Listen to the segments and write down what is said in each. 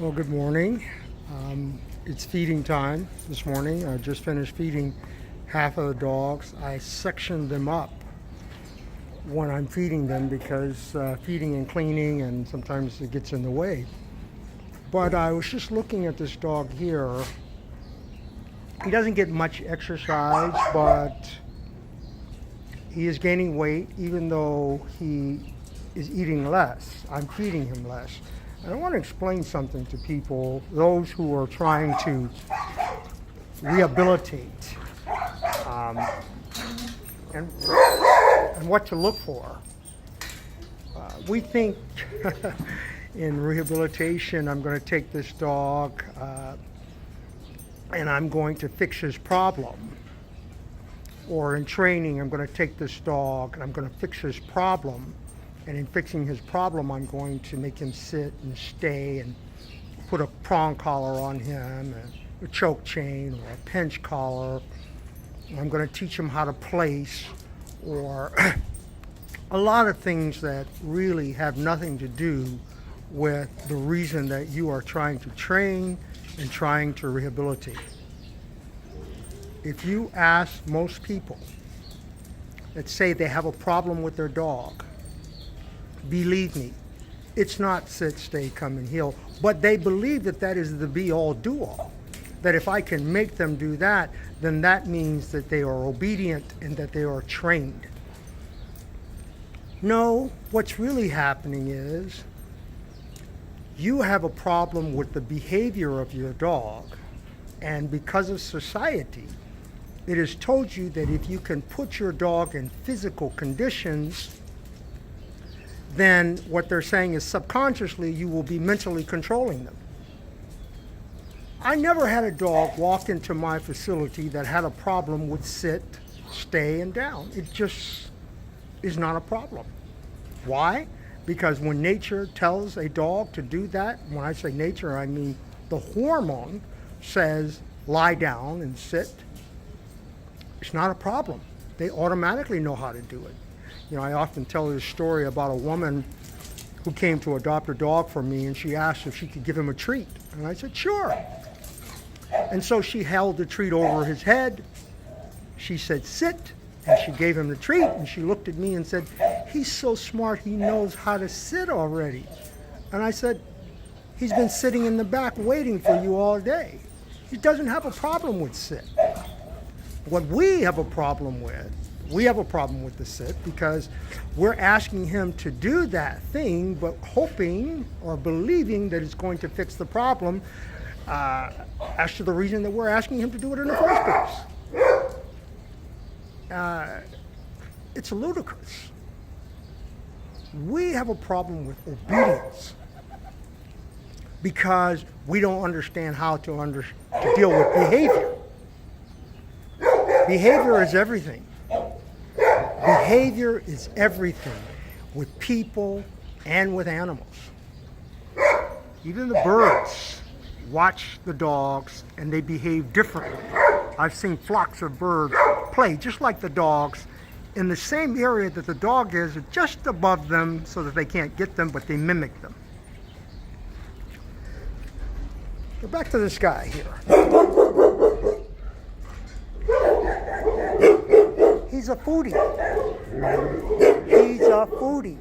Well, good morning. It's feeding time this morning. I just finished feeding half of the dogs. I section them up when I'm feeding them because feeding and cleaning and sometimes it gets in the way. But I was just looking at this dog here. He doesn't get much exercise, but he is gaining weight even though he is eating less. I'm feeding him less. And I want to explain something to people, those who are trying to rehabilitate, and what to look for. We think in rehabilitation, I'm going to take this dog and I'm going to fix his problem. Or in training, I'm going to take this dog and I'm going to fix his problem. And in fixing his problem, I'm going to make him sit and stay and put a prong collar on him, a choke chain, or a pinch collar. I'm going to teach him how to place, or a lot of things that really have nothing to do with the reason that you are trying to train and trying to rehabilitate. If you ask most people that say they have a problem with their dog, believe me, it's not sit, stay, come and heal, but they believe that that is the be-all, do-all. That if I can make them do that, then that means that they are obedient and that they are trained. No, what's really happening is you have a problem with the behavior of your dog, and because of society, it has told you that if you can put your dog in physical conditions, then what they're saying is subconsciously you will be mentally controlling them. I never had a dog walk into my facility that had a problem with sit, stay, and down. It just is not a problem. Why? Because when nature tells a dog to do that, when I say nature, I mean the hormone says lie down and sit, it's not a problem. They automatically know how to do it. You know, I often tell this story about a woman who came to adopt a dog from me, and she asked if she could give him a treat. And I said, sure. And so she held the treat over his head. She said, sit. And she gave him the treat, and she looked at me and said, he's so smart, he knows how to sit already. And I said, he's been sitting in the back waiting for you all day. He doesn't have a problem with sit. What we have a problem with, the sit because we're asking him to do that thing, but hoping or believing that it's going to fix the problem as to the reason that we're asking him to do it in the first place. It's ludicrous. We have a problem with obedience because we don't understand how to deal with behavior. Behavior is everything. Behavior is everything with people and with animals. Even the birds watch the dogs and they behave differently. I've seen flocks of birds play just like the dogs in the same area that the dog is, just above them so that they can't get them, but they mimic them. Go back to this guy here. He's a foodie. He's a foodie.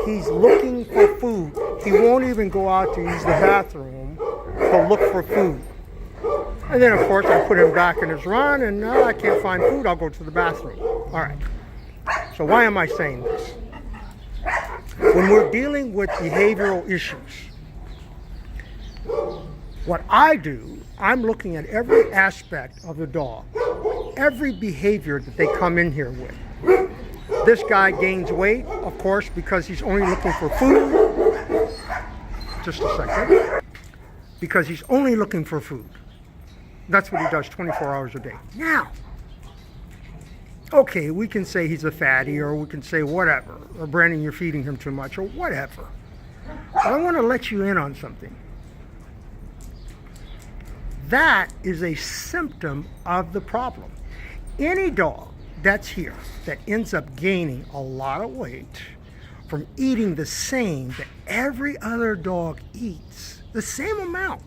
He's looking for food. He won't even go out to use the bathroom to look for food. And then, of course, I put him back in his run, and now I can't find food, I'll go to the bathroom. All right. So why am I saying this? When we're dealing with behavioral issues, what I do, I'm looking at every aspect of the dog, every behavior that they come in here with. This guy gains weight, of course, because he's only looking for food. Just a second. Because he's only looking for food. That's what he does 24 hours a day. Now, okay, we can say he's a fatty, or we can say whatever, or Brandon, you're feeding him too much, or whatever. But I want to let you in on something. That is a symptom of the problem. Any dog that's here that ends up gaining a lot of weight from eating the same that every other dog eats the same amount,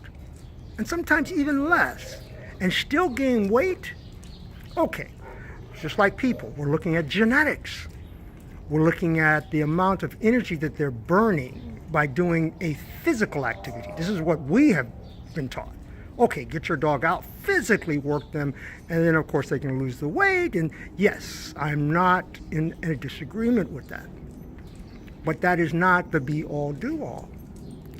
and sometimes even less, and still gain weight? Okay, just like people, we're looking at genetics. We're looking at the amount of energy that they're burning by doing a physical activity. This is what we have been taught. Okay, get your dog out, physically work them, and then of course they can lose the weight. And yes, I'm not in a disagreement with that. But that is not the be-all, do-all.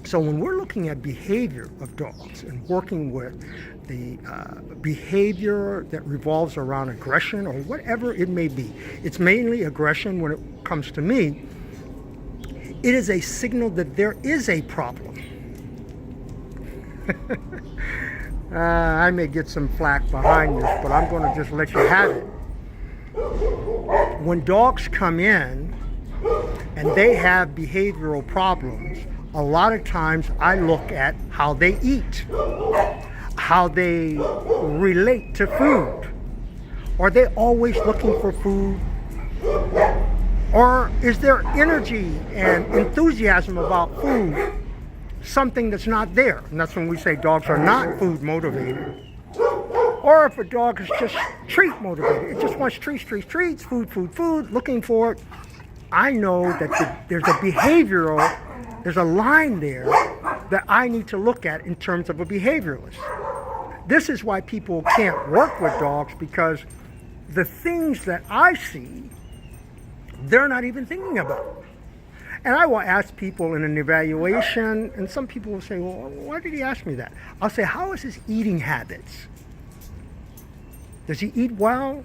So when we're looking at behavior of dogs and working with the behavior that revolves around aggression or whatever it may be, it's mainly aggression when it comes to me, it is a signal that there is a problem. I may get some flack behind this, but I'm going to just let you have it. When dogs come in and they have behavioral problems, a lot of times I look at how they eat, how they relate to food. Are they always looking for food? Or is their energy and enthusiasm about food something that's not there? And that's when we say dogs are not food motivated. Or if a dog is just treat motivated, it just wants treats, food, looking for it. I know that there's a line there that I need to look at in terms of a behavioralist. This is why people can't work with dogs, because the things that I see, they're not even thinking about. And I will ask people in an evaluation, and some people will say, well, why did he ask me that? I'll say, how is his eating habits? Does he eat well?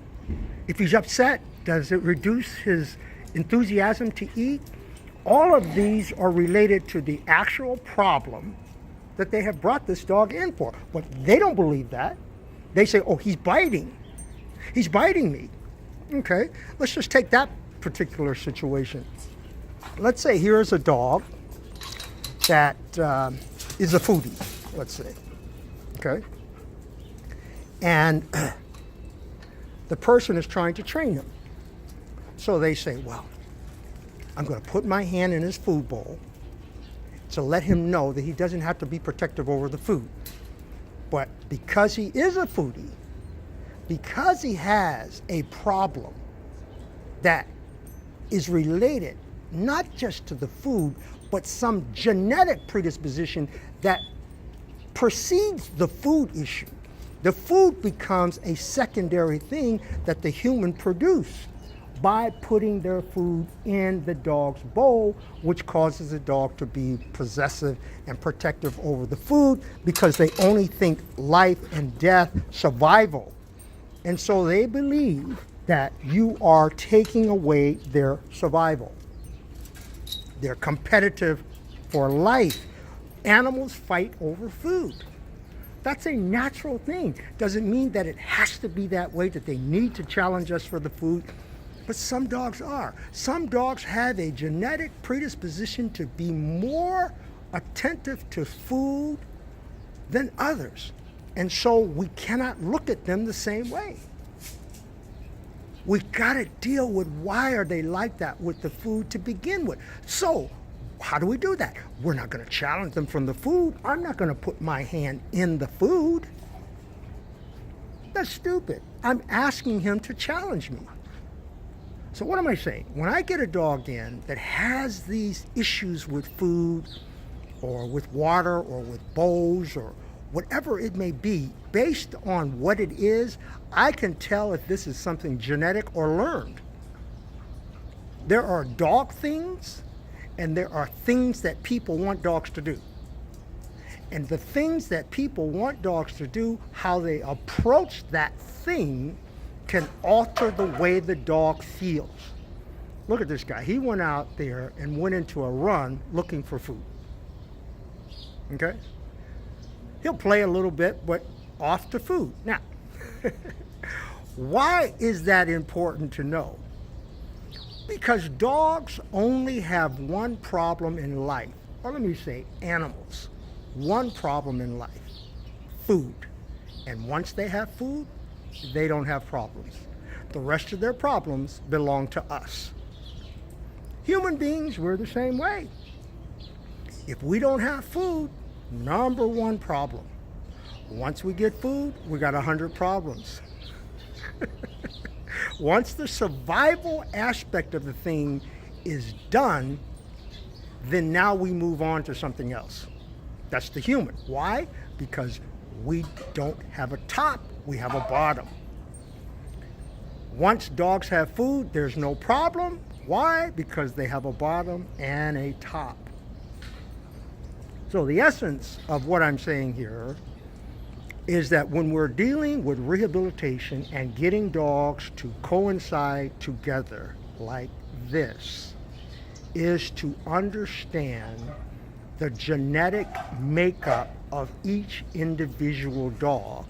If he's upset, does it reduce his enthusiasm to eat? All of these are related to the actual problem that they have brought this dog in for. But they don't believe that. They say, oh, he's biting. He's biting me. Okay, let's just take that particular situation. Let's say here's a dog that is a foodie, let's say. Okay? And the person is trying to train him. So they say, well, I'm going to put my hand in his food bowl to let him know that he doesn't have to be protective over the food. But because he is a foodie, because he has a problem that is related not just to the food, but some genetic predisposition that precedes the food issue, the food becomes a secondary thing that the human produce by putting their food in the dog's bowl, which causes the dog to be possessive and protective over the food because they only think life and death, survival. And so they believe that you are taking away their survival. They're competitive for life. Animals fight over food. That's a natural thing. Doesn't mean that it has to be that way, that they need to challenge us for the food. But some dogs are. Some dogs have a genetic predisposition to be more attentive to food than others. And so we cannot look at them the same way. We've got to deal with why are they like that with the food to begin with. So how do we do that? We're not going to challenge them from the food. I'm not going to put my hand in the food. That's stupid. I'm asking him to challenge me. So what am I saying? When I get a dog in that has these issues with food or with water or with bowls or whatever it may be, based on what it is, I can tell if this is something genetic or learned. There are dog things and there are things that people want dogs to do. And the things that people want dogs to do, how they approach that thing can alter the way the dog feels. Look at this guy. He went out there and went into a run looking for food. Okay? He'll play a little bit, but off to food. Now, why is that important to know? Because dogs only have one problem in life, or let me say animals, one problem in life, food. And once they have food, they don't have problems. The rest of their problems belong to us. Human beings, we're the same way. If we don't have food, Number one problem. Once we get food, we got 100 problems. Once the survival aspect of the thing is done, then now we move on to something else. That's the human. Why? Because we don't have a top, we have a bottom. Once dogs have food, there's no problem. Why? Because they have a bottom and a top. So the essence of what I'm saying here is that when we're dealing with rehabilitation and getting dogs to coincide together like this, is to understand the genetic makeup of each individual dog,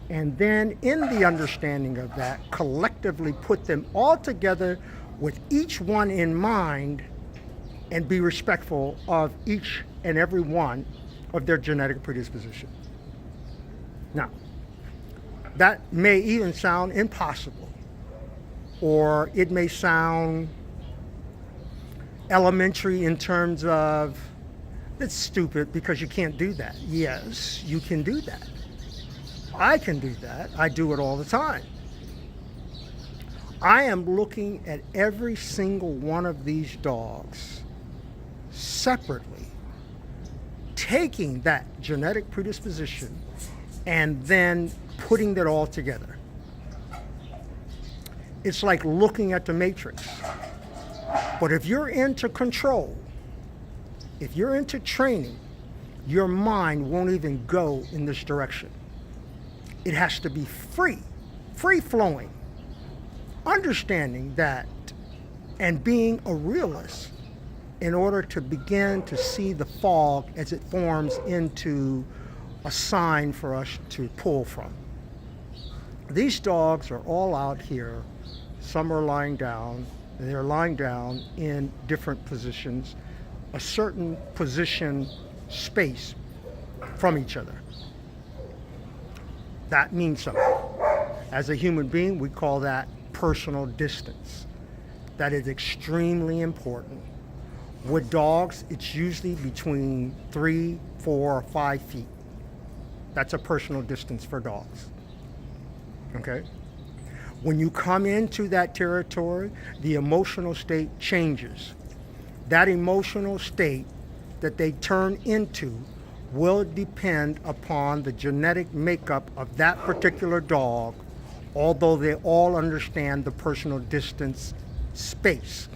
and then in the understanding of that, collectively put them all together with each one in mind and be respectful of each and every one of their genetic predisposition. Now, that may even sound impossible, or it may sound elementary in terms of, it's stupid because you can't do that. Yes, you can do that. I can do that. I do it all the time. I am looking at every single one of these dogs separately, taking that genetic predisposition and then putting that all together. It's like looking at the matrix. But if you're into control, if you're into training, your mind won't even go in this direction. It has to be free flowing, understanding that, and being a realist in order to begin to see the fog as it forms into a sign for us to pull from. These dogs are all out here. Some are lying down. They're lying down in different positions, a certain position space from each other. That means something. As a human being, we call that personal distance. That is extremely important. With dogs, it's usually between 3, 4, or 5 feet. That's a personal distance for dogs. Okay? When you come into that territory, the emotional state changes. That emotional state that they turn into will depend upon the genetic makeup of that particular dog, although they all understand the personal distance space.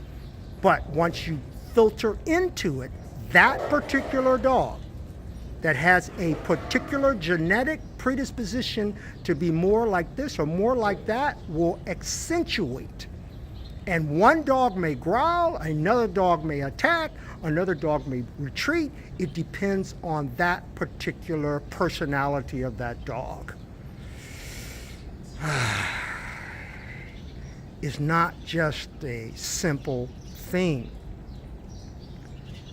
But once you filter into it, that particular dog that has a particular genetic predisposition to be more like this or more like that will accentuate. And one dog may growl, another dog may attack, another dog may retreat. It depends on that particular personality of that dog. It's not just a simple thing.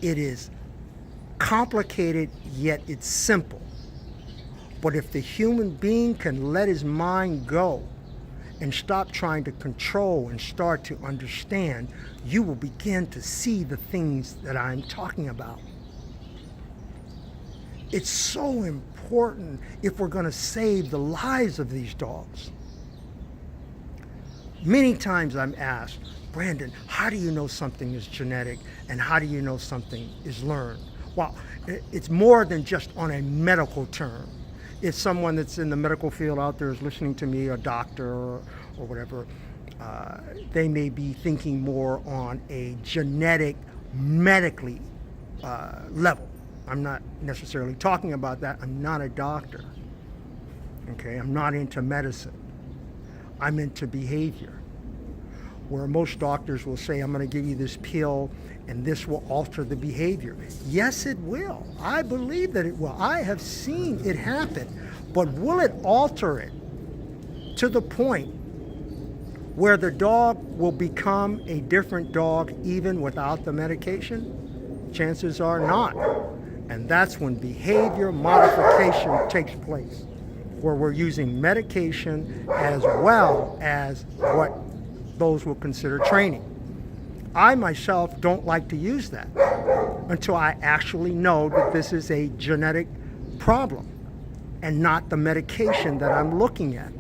It is complicated, yet it's simple. But if the human being can let his mind go and stop trying to control and start to understand, you will begin to see the things that I'm talking about. It's so important if we're going to save the lives of these dogs. Many times I'm asked, Brandon, how do you know something is genetic and how do you know something is learned? Well, it's more than just on a medical term. If someone that's in the medical field out there is listening to me, a doctor or whatever, they may be thinking more on a genetic, medically level. I'm not necessarily talking about that. I'm not a doctor. Okay, I'm not into medicine. I'm into behavior. Where most doctors will say, I'm going to give you this pill and this will alter the behavior. Yes, it will. I believe that it will. I have seen it happen. But will it alter it to the point where the dog will become a different dog even without the medication? Chances are not. And that's when behavior modification takes place, where we're using medication as well as what those will consider training. I myself don't like to use that until I actually know that this is a genetic problem and not the medication that I'm looking at.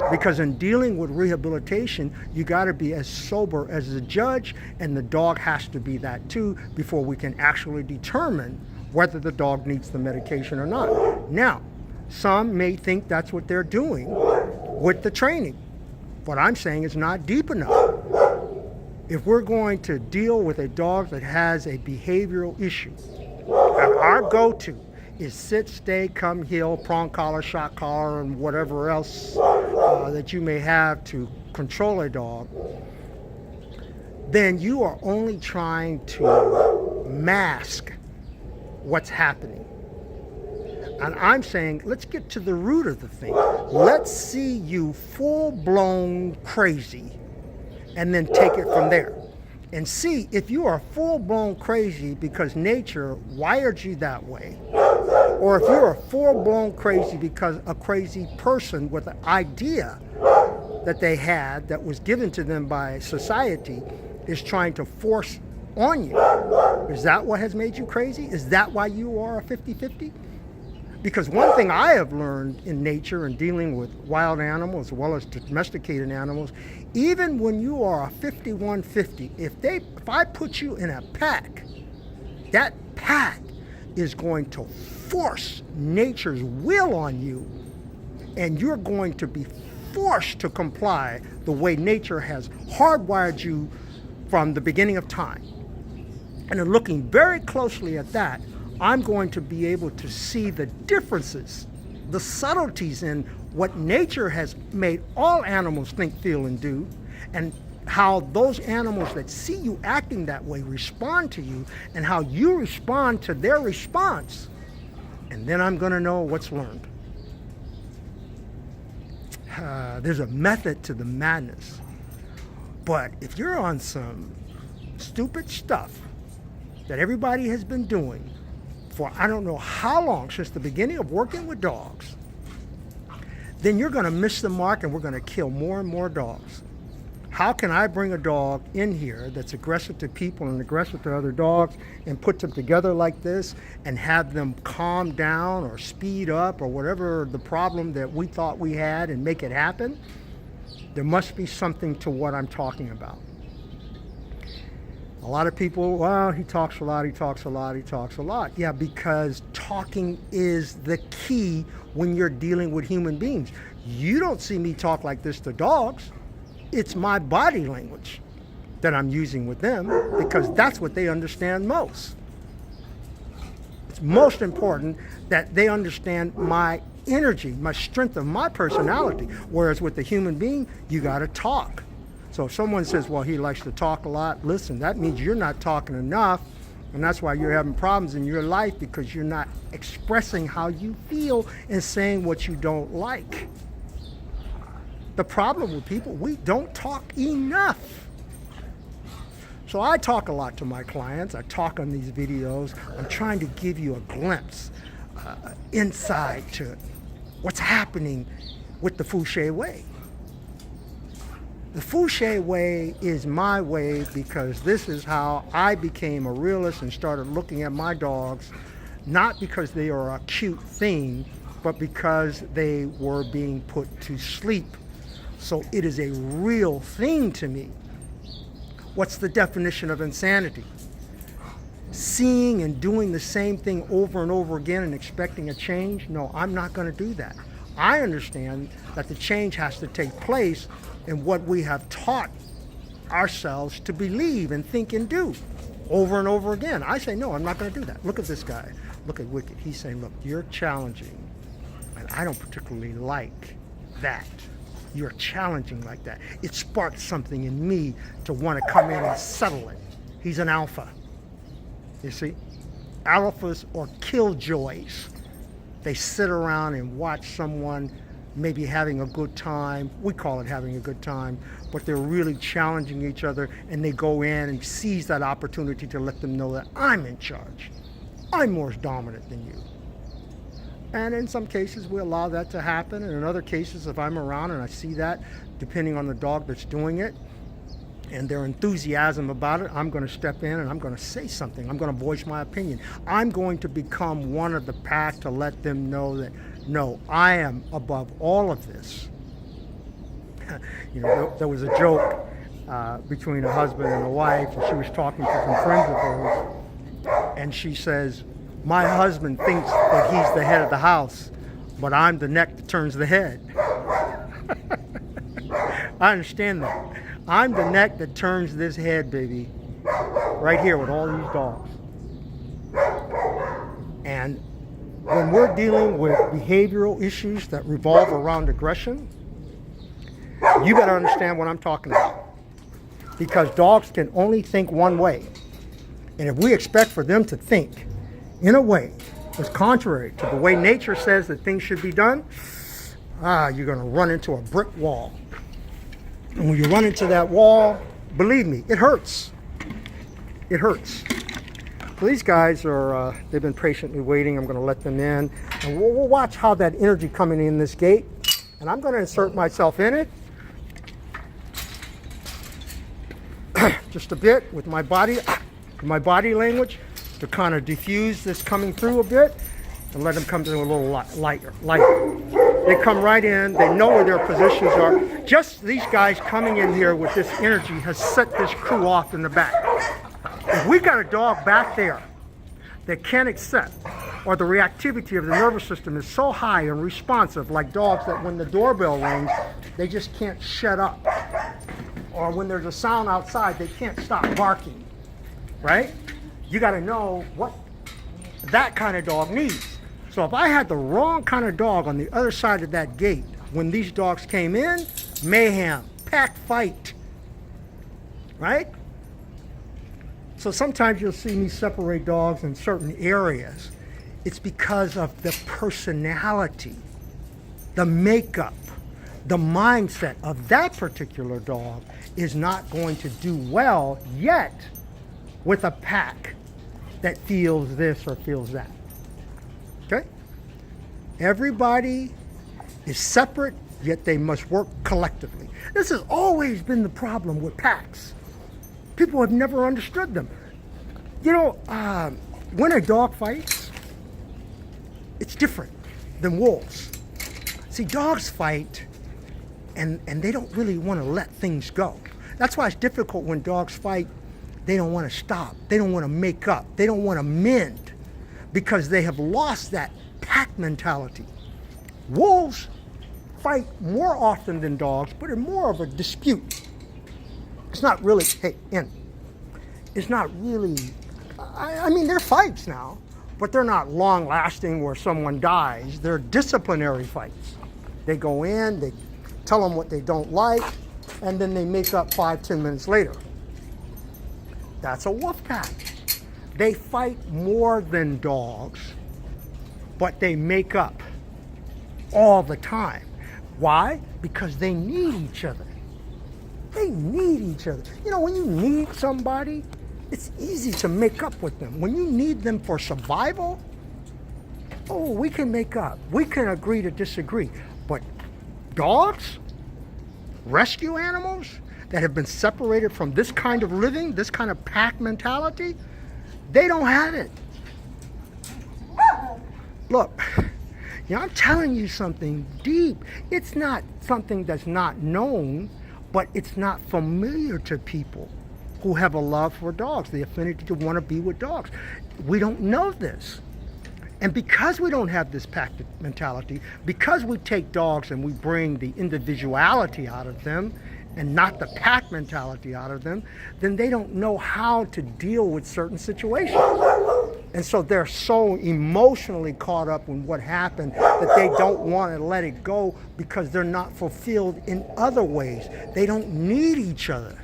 Because in dealing with rehabilitation, you got to be as sober as the judge, and the dog has to be that too before we can actually determine whether the dog needs the medication or not. Now, some may think that's what they're doing with the training. What I'm saying is not deep enough. If we're going to deal with a dog that has a behavioral issue, our go-to is sit, stay, come, heel, prong collar, shock collar, and whatever else that you may have to control a dog, then you are only trying to mask what's happening. And I'm saying, let's get to the root of the thing. Let's see you full-blown crazy and then take it from there. And see if you are full-blown crazy because nature wired you that way, or if you're a full-blown crazy because a crazy person with an idea that they had that was given to them by society is trying to force on you. Is that what has made you crazy? Is that why you are a 50-50? Because one thing I have learned in nature and dealing with wild animals as well as domesticated animals, even when you are a 51-50, if I put you in a pack, that pack is going to force nature's will on you, and you're going to be forced to comply the way nature has hardwired you from the beginning of time. And in looking very closely at that, I'm going to be able to see the differences, the subtleties in what nature has made all animals think, feel, and do, and how those animals that see you acting that way respond to you, and how you respond to their response. And then I'm going to know what's learned. There's a method to the madness. But if you're on some stupid stuff that everybody has been doing for I don't know how long, since the beginning of working with dogs, then you're going to miss the mark, and we're going to kill more and more dogs. How can I bring a dog in here that's aggressive to people and aggressive to other dogs and put them together like this and have them calm down or speed up or whatever the problem that we thought we had and make it happen? There must be something to what I'm talking about. A lot of people, well, he talks a lot, he talks a lot, he talks a lot. Yeah, because talking is the key when you're dealing with human beings. You don't see me talk like this to dogs. It's my body language that I'm using with them because that's what they understand most. It's most important that they understand my energy, my strength of my personality. Whereas with the human being, you got to talk. So if someone says, well, he likes to talk a lot, listen, that means you're not talking enough, and that's why you're having problems in your life, because you're not expressing how you feel and saying what you don't like. The problem with people, we don't talk enough. So I talk a lot to my clients. I talk on these videos. I'm trying to give you a glimpse, insight to what's happening with the Fouché way. The Fouché way is my way because this is how I became a realist and started looking at my dogs, not because they are a cute thing, but because they were being put to sleep. So it is a real thing to me. What's the definition of insanity? Seeing and doing the same thing over and over again and expecting a change? No, I'm not going to do that. I understand that the change has to take place in what we have taught ourselves to believe and think and do over and over again. I say, no, I'm not going to do that. Look at this guy. Look at Wicked. He's saying, look, you're challenging, and I don't particularly like that. You're challenging like that. It sparked something in me to want to come in and settle it. He's an alpha. You see? Alphas or killjoys. They sit around and watch someone maybe having a good time. We call it having a good time, but they're really challenging each other, and they go in and seize that opportunity to let them know that I'm in charge. I'm more dominant than you. And in some cases, we allow that to happen. And in other cases, if I'm around and I see that, depending on the dog that's doing it, and their enthusiasm about it, I'm going to step in and I'm going to say something. I'm going to voice my opinion. I'm going to become one of the pack to let them know that, no, I am above all of this. There was a joke between a husband and a wife, and she was talking to some friends of hers, and she says, my husband thinks that he's the head of the house, but I'm the neck that turns the head. I understand that. I'm the neck that turns this head, baby, right here with all these dogs. And when we're dealing with behavioral issues that revolve around aggression, you better understand what I'm talking about. Because dogs can only think one way. And if we expect for them to think in a way that's contrary to the way nature says that things should be done, you're going to run into a brick wall. And when you run into that wall, believe me, it hurts. It hurts. So these guys they've been patiently waiting. I'm going to let them in. And we'll watch how that energy coming in this gate. And I'm going to insert myself in it. Just a bit with my body language to kind of diffuse this coming through a bit and let them come to a little lighter. They come right in, they know where their positions are. Just these guys coming in here with this energy has set this crew off in the back. If we got a dog back there that can't accept, or the reactivity of the nervous system is so high and responsive, like dogs that when the doorbell rings, they just can't shut up. Or when there's a sound outside, they can't stop barking, right? You got to know what that kind of dog needs. So if I had the wrong kind of dog on the other side of that gate, when these dogs came in, mayhem, pack fight, right? So sometimes you'll see me separate dogs in certain areas. It's because of the personality, the makeup, the mindset of that particular dog is not going to do well yet with a pack that feels this or feels that. Okay? Everybody is separate, yet they must work collectively. This has always been the problem with packs. People have never understood them. When a dog fights, it's different than wolves. See, dogs fight and they don't really want to let things go. That's why it's difficult when dogs fight. They don't want to stop. They don't want to make up. They don't want to mend because they have lost that pack mentality. Wolves fight more often than dogs, but in more of a dispute. It's not really, it's not really, I mean, they're fights now, but they're not long lasting where someone dies. They're disciplinary fights. They go in, they tell them what they don't like, and then they make up 5-10 minutes later. That's a wolf pack. They fight more than dogs, but they make up all the time. Why? Because they need each other. They need each other. When you need somebody, it's easy to make up with them. When you need them for survival, we can make up. We can agree to disagree. But dogs, rescue animals that have been separated from this kind of living, this kind of pack mentality, they don't have it. Look, I'm telling you something deep. It's not something that's not known, but it's not familiar to people who have a love for dogs, the affinity to want to be with dogs. We don't know this. And because we don't have this pack mentality, because we take dogs and we bring the individuality out of them and not the pack mentality out of them, then they don't know how to deal with certain situations. And so they're so emotionally caught up in what happened that they don't want to let it go because they're not fulfilled in other ways. They don't need each other.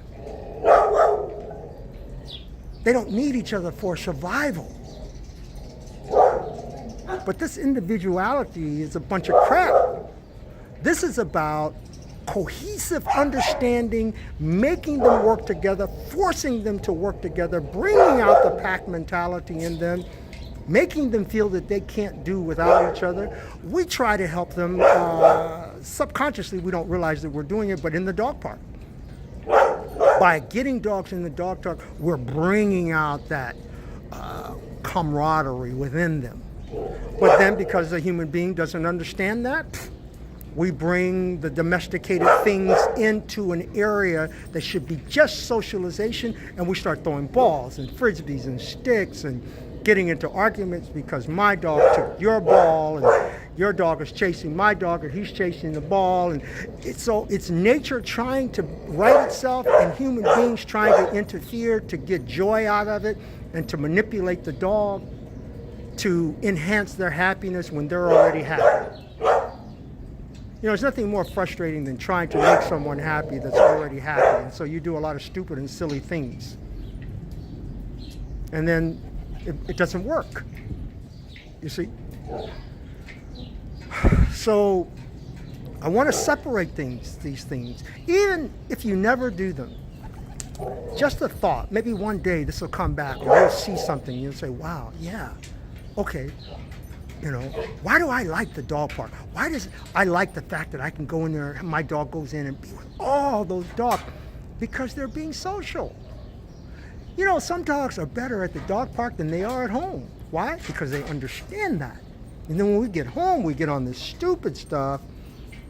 They don't need each other for survival. But this individuality is a bunch of crap. This is about cohesive understanding, making them work together, forcing them to work together, bringing out the pack mentality in them, making them feel that they can't do without each other. We try to help them. Subconsciously, we don't realize that we're doing it, but in the dog park. by getting dogs in the dog park, we're bringing out that camaraderie within them. But then because the human being doesn't understand that, we bring the domesticated things into an area that should be just socialization, and we start throwing balls and frisbees and sticks and getting into arguments because my dog took your ball and your dog is chasing my dog and he's chasing the ball. And it's nature trying to right itself and human beings trying to interfere to get joy out of it and to manipulate the dog to enhance their happiness when they're already happy. You know, there's nothing more frustrating than trying to make someone happy that's already happy. And so you do a lot of stupid and silly things. And then it doesn't work. You see? So I want to separate these things, even if you never do them. Just a thought. Maybe one day this will come back and you'll see something and you'll say, wow, yeah, okay. You know, why do I like the dog park? Why does I like the fact that I can go in there and my dog goes in and be with all those dogs? Because they're being social. You know, some dogs are better at the dog park than they are at home. Why? Because they understand that. And then when we get home, we get on this stupid stuff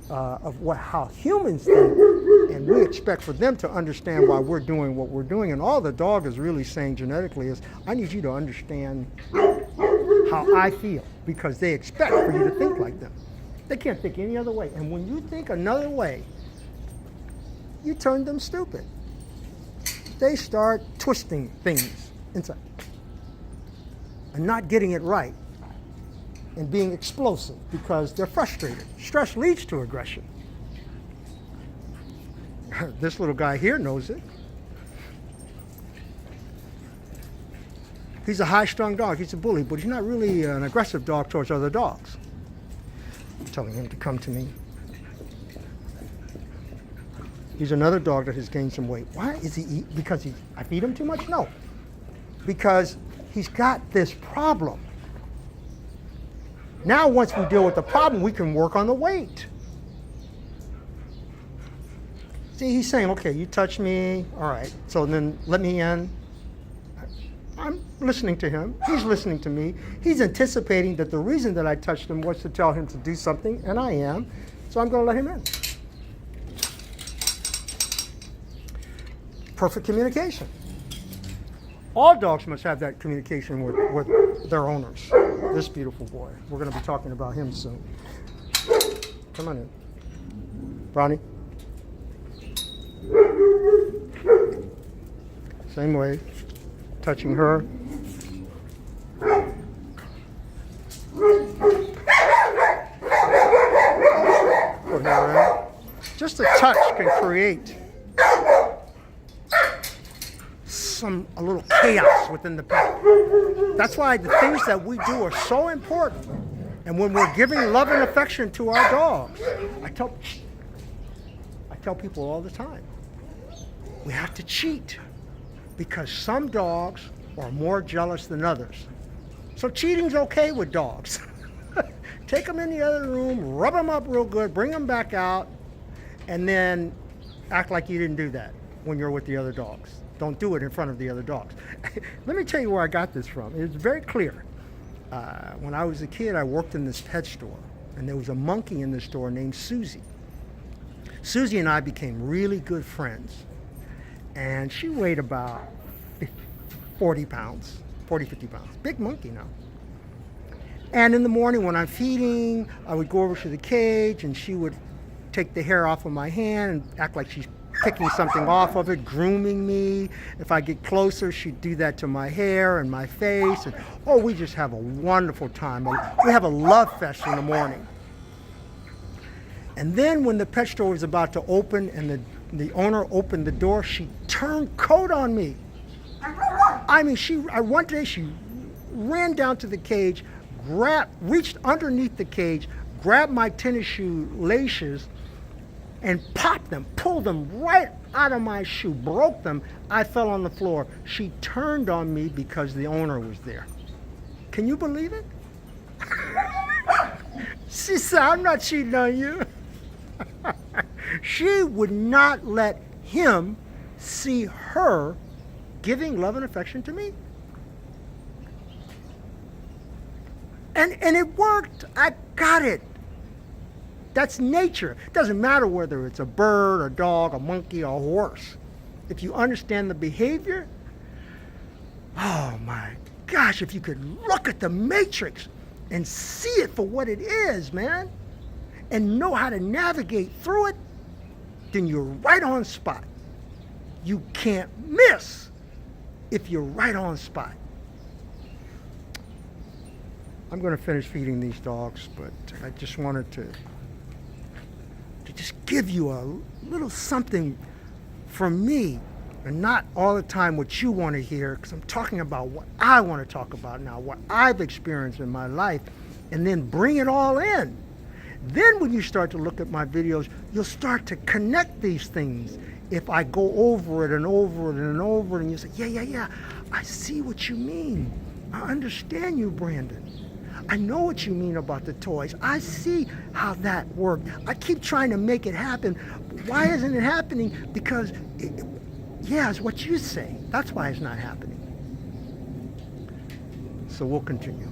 of how humans think, and we expect for them to understand why we're doing what we're doing. And all the dog is really saying genetically is, I need you to understand how I feel, because they expect for you to think like them. They can't think any other way. And when you think another way, you turn them stupid. They start twisting things inside and not getting it right and being explosive because they're frustrated. Stress leads to aggression. This little guy here knows it. He's a high-strung dog. He's a bully, but he's not really an aggressive dog towards other dogs. I'm telling him to come to me. He's another dog that has gained some weight. Why is he eat? Because I feed him too much? No. Because he's got this problem. Now, once we deal with the problem, we can work on the weight. See, he's saying, okay, you touch me, all right, so then let me in. I'm listening to him. He's listening to me. He's anticipating that the reason that I touched him was to tell him to do something, and I am, so I'm going to let him in. Perfect communication. All dogs must have that communication with their owners. This beautiful boy. We're going to be talking about him soon. Come on in. Brownie. Same way. Touching her. Put her in. Just a touch can create a little chaos within the pack. That's why the things that we do are so important. And when we're giving love and affection to our dogs, I tell people all the time, we have to cheat because some dogs are more jealous than others. So cheating's okay with dogs. Take them in the other room, rub them up real good, bring them back out, and then act like you didn't do that when you're with the other dogs. Don't do it in front of the other dogs. Let me tell you where I got this from. It's very clear. When I was a kid, I worked in this pet store, and there was a monkey in the store named Susie. Susie and I became really good friends, and she weighed about 40 pounds, 40, 50 pounds. Big monkey now. And in the morning when I'm feeding, I would go over to the cage, and she would take the hair off of my hand and act like she's picking something off of it, grooming me. If I get closer, she'd do that to my hair and my face. And we just have a wonderful time. We have a love fest in the morning. And then when the pet store was about to open and the owner opened the door, she turned coat on me. I mean, one day she ran down to the cage, reached underneath the cage, grabbed my tennis shoe laces, and popped them, pulled them right out of my shoe, broke them. I fell on the floor. She turned on me because the owner was there. Can you believe it? She said, I'm not cheating on you. She would not let him see her giving love and affection to me. And it worked. I got it. That's nature. It doesn't matter whether it's a bird, a dog, a monkey, or a horse. If you understand the behavior, oh my gosh, if you could look at the matrix and see it for what it is, man, and know how to navigate through it, then you're right on spot. You can't miss if you're right on spot. I'm going to finish feeding these dogs, but I just wanted to just give you a little something from me, and not all the time what you want to hear, because I'm talking about what I want to talk about now, what I've experienced in my life, and then bring it all in. Then when you start to look at my videos, you'll start to connect these things. If I go over it and over it and over it, and you say, yeah, I see what you mean. I understand you, Brandon. I know what you mean about the toys. I see how that worked. I keep trying to make it happen. Why isn't it happening? Because, it's what you say. That's why it's not happening. So we'll continue.